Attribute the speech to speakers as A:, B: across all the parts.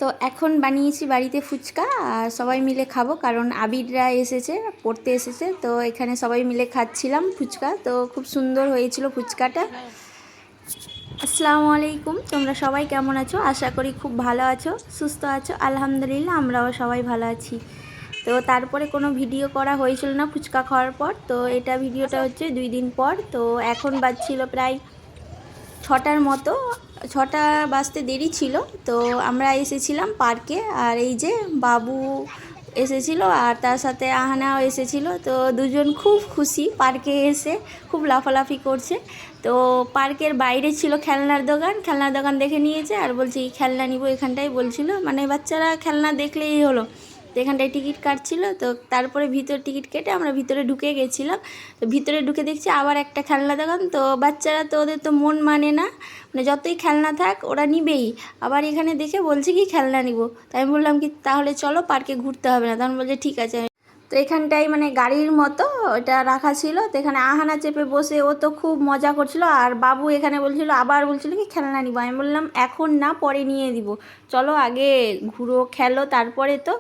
A: তো এখন বানিয়েছি বাড়িতে ফুচকা আর সবাই মিলে খাবো, কারণ আবিররা এসেছে, পড়তে এসেছে। তো এখানে সবাই মিলে খাচ্ছিলাম ফুচকা। তো খুব সুন্দর হয়েছিল ফুচকাটা। আসসালামু আলাইকুম, তোমরা সবাই কেমন আছো? আশা করি খুব ভালো আছো, সুস্থ আছো। আলহামদুলিল্লাহ, আমরাও সবাই ভালো আছি। তো তারপরে কোনো ভিডিও করা হয়েছিল না ফুচকা খাওয়ার পর। তো এটা ভিডিওটা হচ্ছে 2 দিন পর। তো এখন বাজছিল প্রায় 6টার মতো, 6টা বাজতে দেরি ছিল। তো আমরা এসেছিলাম পার্কে, আর এই যে বাবু এসেছিল আর তার সাথে আহানাও এসেছিল। তো দুজন খুব খুশি, পার্কে এসে খুব লাফালাফি করছে। তো পার্কের বাইরে ছিল খেলনার দোকান, খেলনার দোকান দেখে নিয়েছে আর বলছি খেলনা নিব এখানটাই বলছিল। মানে বাচ্চারা খেলনা দেখলেই হলো। তো এখানটায় টিকিট কাটছিল। তো তারপরে ভিতর টিকিট কেটে আমরা ভিতরে ঢুকে গেছিলাম। তো ভিতরে ঢুকে দেখছি আবার একটা খেলনা দোকান। তো বাচ্চারা তো ওদের তো মন মানে না, মানে যতই খেলনা থাক ওরা নিবেই। আবার এখানে দেখে বলছে কি খেলনা নিব। তাই আমি বললাম কি তাহলে চলো পার্কে ঘুরতে হবে না। তখন বলছে ঠিক আছে। তো এখানটায় মানে গাড়ির মতো ওটা রাখা ছিল। তো এখানে আহানা চেপে বসে ও তো খুব মজা করছিল, আর বাবু এখানে বলছিল, আবার বলছিল কি খেলনা নিব। আমি বললাম এখন না, পরে নিয়ে দিব, চলো আগে ঘুরো খেলো তারপরে। তো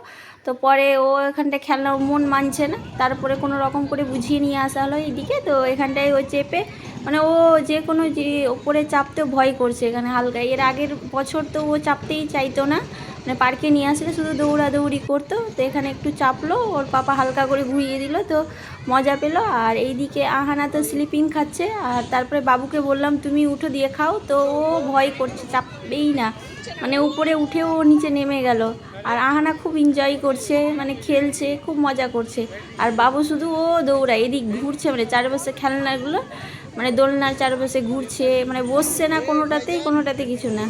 A: তো পরে ও এখানটায় খেলনা মন মানছে না, তারপরে কোনো রকম করে বুঝিয়ে নিয়ে আসা হলো এইদিকে। তো এখানটায় ও চেপে মানে ও যে কোনো যে ওপরে চাপতেও ভয় করছে এখানে হালকা। এর আগের বছর তো ও চাপতেই চাইতো না, মানে পার্কে নিয়ে আসলে শুধু দৌড়াদৌড়ি করতো। তো এখানে একটু চাপলো, ওর পাপা হালকা করে ঘুরিয়ে দিল, তো মজা পেলো। আর এইদিকে আহানা তো স্লিপিং খাচ্ছে। আর তারপরে বাবুকে বললাম তুমি উঠো দিয়ে খাও, তো ও ভয় করছে, চাপবেই না, মানে উপরে উঠেও নিচে নেমে গেল। আর আহানা খুব এনজয় করছে, মানে খেলছে, খুব মজা করছে। আর বাবু শুধু ও দৌড়ায়, এদিক ঘুরছে, মানে চারপাশে খেলনাগুলো মানে দোলনার চারপাশে ঘুরছে, মানে বসছে না কোনোটাতেই, কোনোটাতে কিছু না।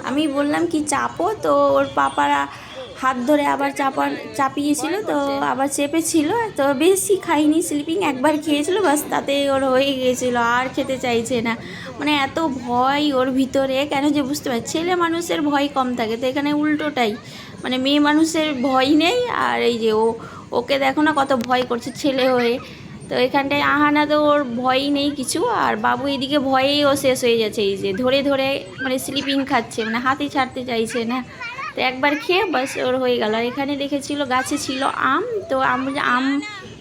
A: আমি বললাম কি চাপো, তো ওর পাপারা হাত ধরে আবার চাপিয়েছিল। তো আবার চেপেছিল। তো বেশি খাইনি, স্লিপিং একবার খেয়েছিল বাস, তাতে ওর হয়ে গিয়েছিলো, আর খেতে চাইছে না। মানে এত ভয় ওর ভিতরে, কেন যে বুঝতে পারছি। ছেলে মানুষের ভয় কম থাকে, তো এখানে উল্টোটাই, মানে মেয়ে মানুষের ভয় নেই। আর এই যে ওকে দেখো না কত ভয় করছে ছেলে হয়ে। তো এখানটায় আহানা তো ওর ভয়ই নেই কিছু, আর বাবু এদিকে ভয়েই ও শেষ হয়ে যাচ্ছে, এই যে ধরে ধরে মানে স্লিপিং খাচ্ছে, মানে হাতই ছাড়তে চাইছে না। তো একবার খেয়ে বাস ওর হয়ে গেল। আর এখানে দেখেছিল গাছে ছিল আম, তো আম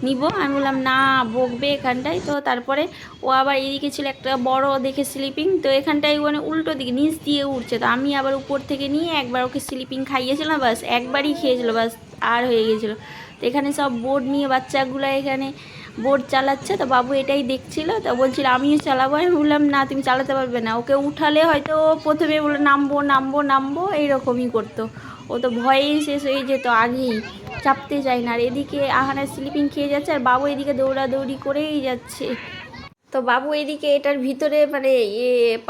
A: নিব, আমি বললাম না বকবে এখানটায়। তো তারপরে ও আবার এদিকে ছিল একটা বড় দেখে স্লিপিং, তো এখানটায় মানে উল্টো দিকে নিচ দিয়ে উঠছে। তো আমি আবার উপর থেকে নিয়ে একবার ওকে স্লিপিং খাইয়েছিলাম, বাস একবারই খেয়েছিল, বাস আর হয়ে গেছিলো। তো এখানে সব বোর্ড নিয়ে বাচ্চাগুলো এখানে বোর্ড চালাচ্ছে। তো বাবু এটাই দেখছিল, তো বলছিল আমিও চালাবো। আমি বললাম না তুমি চালাতে পারবে না, ওকে উঠালে হয়তো প্রথমে বলে নামবো নামবো নামবো এইরকমই করতো। ও তো ভয়েই শেষ হয়ে যেত আগেই, চাপতে চায় না। আর এদিকে আহানা স্লিপিং খেয়ে যাচ্ছে, আর বাবু এদিকে দৌড়াদৌড়ি করেই যাচ্ছে। তো বাবু এদিকে এটার ভিতরে মানে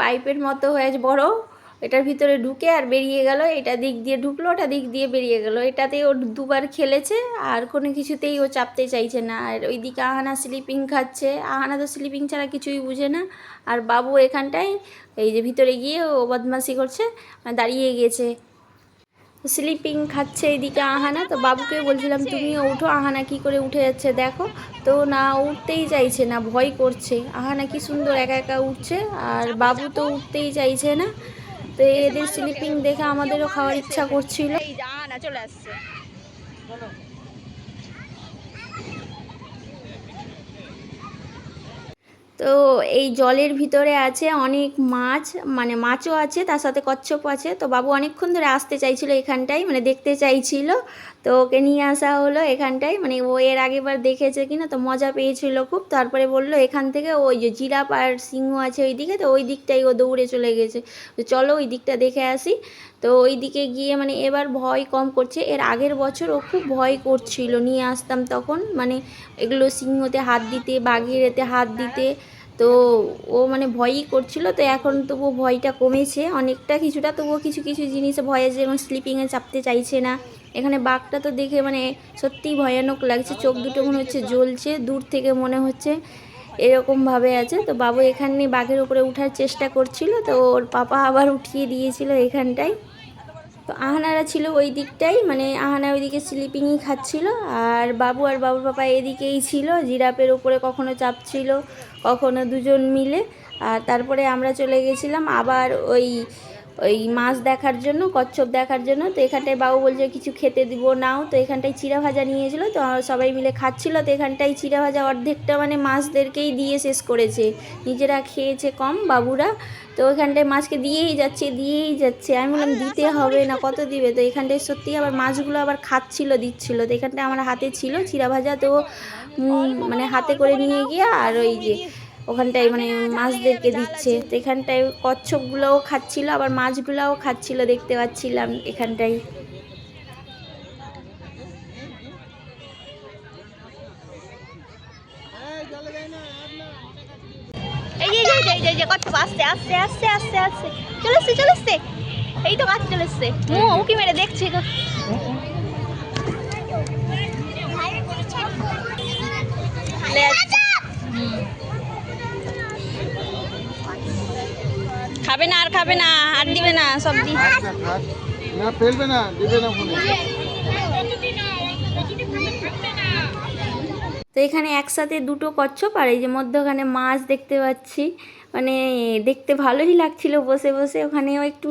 A: পাইপের মতো হয়েছে বড়, এটার ভিতরে ঢুকে আর বেরিয়ে গেল, এটা দিক দিয়ে ঢুকলো ওটা দিক দিয়ে বেরিয়ে গেল। এটাতেই ও দুবার খেলেছে, আর কোনো কিছুতেই ও চাপতে চাইছে না। আর ওইদিকে আহানা স্লিপিং খাচ্ছে, আহানা তো স্লিপিং ছাড়া কিছুই বুঝে না। আর বাবু এখানটায় এই যে ভিতরে গিয়ে ও বদমাশি করছে, দাঁড়িয়ে গেছে, স্লিপিং খাচ্ছে এদিকে আহানা। তো বাবুকে বলছিলাম তুমিও উঠো, আহানা কি করে উঠে যাচ্ছে দেখো। তো না, উঠতেই চাইছে না, ভয় করছে। আহানা কি সুন্দর একা একা উঠছে, আর বাবু তো উঠতেই চাইছে না। তো এদের স্লিপিং দেখে আমাদেরও খাওয়ার ইচ্ছা করছিল। চলে আসছে। তো এই জলের ভিতরে আছে অনেক মাছ, মানে মাছও আছে, তার সাথে কচ্ছপ আছে। তো বাবু অনেকক্ষণ ধরে আসতে চাইছিল এখানটায়, মানে দেখতে চাইছিল। তো ওকে নিয়ে আসা হলো এখানটায়, মানে ও এর আগেবার দেখেছে কিনা, তো মজা পেয়েছিল খুব। তারপরে বললো এখান থেকে ওই যে জিরাফ আর সিংহ আছে ওই দিকে, তো ওই দিকটাই ও দৌড়ে চলে গেছে। তো চলো ওই দিকটা দেখে আসি। তো ওই দিকে গিয়ে মানে এবার ভয় কম করছে, এর আগের বছর ও খুব ভয় করছিল, নিয়ে আসতাম তখন মানে এগুলো সিংহতে হাত দিতে, বাঘের এতে হাত দিতে। তো ও মানে ভয়ই করছিল। তো এখন তবুও ভয়টা কমেছে অনেকটা, কিছুটা, তবুও কিছু কিছু জিনিসে ভয়ে, যেমন স্লিপিংয়ে চাপতে চাইছে না। এখানে বাঘটা তো দেখে মানে সত্যিই ভয়ানক লাগছে, চোখ দুটো মনে হচ্ছে জ্বলছে, দূর থেকে মনে হচ্ছে এরকমভাবে আছে। তো বাবু এখানে বাঘের উপরে ওঠার চেষ্টা করছিল, তো ওর পাপা আবার উঠিয়ে দিয়েছিল এখানটায়। তো আহানারা ছিল ওই দিকটাই, মানে আহানা ওইদিকে স্লিপিংই খাচ্ছিল, আর বাবু আর বাবুর পাপা এদিকেই ছিল, জিরাফের উপরে কখনো চাপছিল, কখনো দুজন মিলে। আর তারপরে আমরা চলে গেছিলাম আবার ওই ওই মাছ দেখার জন্য, কচ্ছপ দেখার জন্য। তো এখানটায় বাবু বলছে কিছু খেতে দিব নাও, তো এখানটায় চিড়া ভাজা নিয়েছিল, তো সবাই মিলে খাচ্ছিল। তো এখানটায় চিড়া ভাজা অর্ধেকটা মানে মাছদেরকেই দিয়ে শেষ করেছে, নিজেরা খেয়েছে কম বাবুরা। তো ওইখানটায় মাছকে দিয়েই যাচ্ছে। আমি বললাম দিতে হবে না, কত দিবে। তো এখানটায় সত্যি আবার মাছগুলো আবার খাচ্ছিল, দিচ্ছিল। তো এখানটায় আমার হাতে ছিল চিড়া ভাজা, তো মানে হাতে করে নিয়ে গিয়ে আর ওই যে ওখানটায় মানে মাছদেরকে দিচ্ছে। তো এখানটায় কচ্ছপগুলোও খাচ্ছিল, আবার মাছগুলোও খাচ্ছিল, দেখতে পাচ্ছিলাম এখানটায়। এই যে কচ্ছপ আস্তে আস্তে আস্তে আস্তে আস্তে চলে এসছে। এই তো কাছে চলে এসছে, উকি মেরে দেখছে। খাবে না আর দিবে না সবজি,
B: না ফেলবে না, দিবে না ফোনে।
A: তো এখানে একসাথে দুটো কচ্ছপ আর এই যে মধ্যখানে মাছ দেখতে পাচ্ছি। মানে দেখতে ভালোই লাগছিল বসে বসে। ওখানেও একটু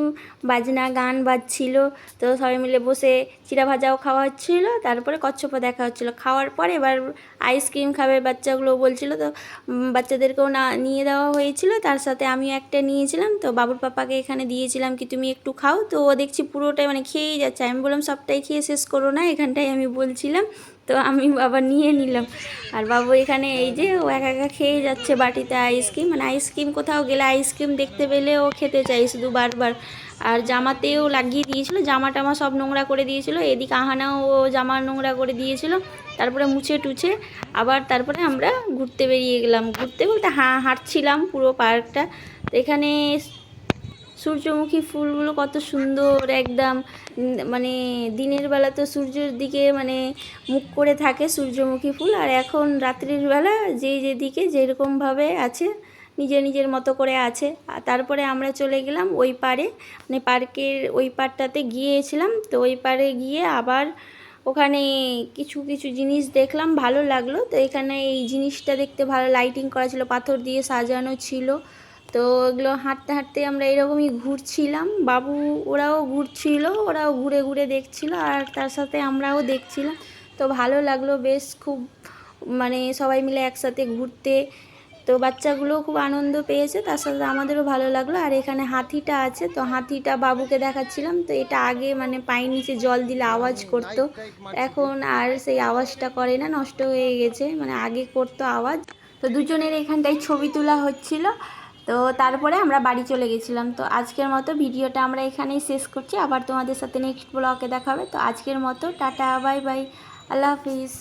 A: বাজনা গান বাজছিল, তো সবাই মিলে বসে চিড়া ভাজাও খাওয়া হচ্ছিল, তারপরে কচ্ছপও দেখা হচ্ছিলো। খাওয়ার পর এবার আইসক্রিম খাবে বাচ্চাগুলো বলছিল, তো বাচ্চাদেরকেও না নিয়ে দেওয়া হয়েছিল, তার সাথে আমিও একটা নিয়েছিলাম। তো বাবুর পাপাকে এখানে দিয়েছিলাম কি তুমি একটু খাও, তো ও দেখছি পুরোটাই মানে খেয়েই যাচ্ছে। আমি বললাম সবটাই খেয়ে শেষ করো না, এখানটাই আমি বলছিলাম। তো আমি বাবা নিয়ে নিলাম, আর বাবু এখানে এই যে ও একা একা খেয়ে যাচ্ছে বাটিতে আইসক্রিম। মানে আইসক্রিম কোথাও গেলে আইসক্রিম দেখতে পেলে ও খেতে চাই শুধু বারবার। আর জামাতেও লাগিয়ে দিয়েছিল, জামা টামা সব নোংরা করে দিয়েছিল, এদিকে আহানাও ও জামা নোংরা করে দিয়েছিল। তারপরে মুছে টুছে আবার তারপরে আমরা ঘুরতে বেরিয়ে গেলাম। ঘুরতে বলতে হাঁটছিলাম পুরো পার্কটা। তো এখানে সূর্যমুখী ফুলগুলো কত সুন্দর একদম, মানে দিনের বেলা তো সূর্যের দিকে মানে মুখ করে থাকে সূর্যমুখী ফুল, আর এখন রাত্রির বেলা যেদিকে যেরকমভাবে আছে নিজের মতো করে আছে। আর তারপরে আমরা চলে গেলাম ওই পারে, মানে পার্কের ওই পারটাতে গিয়েছিলাম। তো ওই পারে গিয়ে আবার ওখানে কিছু জিনিস দেখলাম, ভালো লাগলো। তো এখানে এই জিনিসটা দেখতে ভালো, লাইটিং করা ছিল, পাথর দিয়ে সাজানো ছিল। তো এগুলো হাঁটতে হাঁটতে আমরা এরকমই ঘুরছিলাম, বাবু ওরাও ঘুরছিল, ওরাও ঘুরে ঘুরে দেখছিল, আর তার সাথে আমরাও দেখছিলাম। তো ভালো লাগলো বেশ, খুব মানে সবাই মিলে একসাথে ঘুরতে। তো বাচ্চাগুলো খুব আনন্দ পেয়েছে, তার সাথে আমাদেরও ভালো লাগলো। আর এখানে হাতিটা আছে, তো হাতিটা বাবুকে দেখাচ্ছিলাম। তো এটা আগে মানে পায়ের নিচে জল দিলে আওয়াজ করতো, এখন আর সেই আওয়াজটা করে না, নষ্ট হয়ে গেছে। মানে আগে করতো আওয়াজ। তো দুজনের এখানটায় ছবি তোলা হচ্ছিল, তো তারপরে আমরা বাড়ি চলে গেছিলাম। তো আজকের মতো ভিডিওটা আমরা এখানেই শেষ করছি, আবার তোমাদের সাথে নেক্সট ব্লগে দেখা হবে। তো আজকের মতো টাটা, বাই বাই, আল্লাহ হাফিজ।